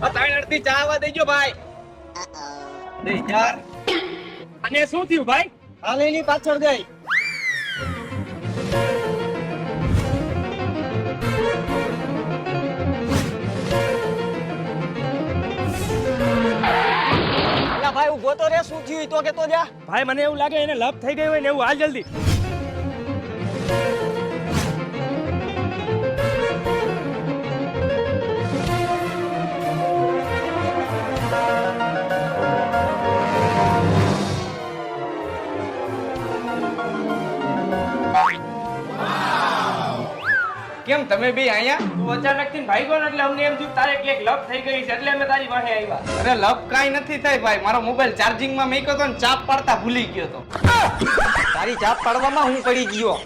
ત્રણ અડધી ચા આવવા દેજો ભાઈ. દે યાર. અને શું થયું ભાઈ? હાલેની પાછળ ગઈ. ભાઈ ઉભો તો રે, શું થયું તો કેતો જા. ભાઈ મને એવું લાગે એને લપ થઈ ગઈ હોય ને એવું. હાલ જલ્દી. કેમ તમે બે અહીંયા? તું અચાનક થી ભાઈ ગયો ને એટલે અમને એમ થયું તારે ક્યાંક લપ થઈ ગઈ છે એટલે અમે તારી પાસે આવ્યા. અરે લપ કાઈ નથી થાય ભાઈ, મારો મોબાઈલ ચાર્જિંગ માં મૂક્યો તો ને ચાપ પાડતા ભૂલી ગયો તો. તારી ચાપ પાડવામાં હું પડી ગયો.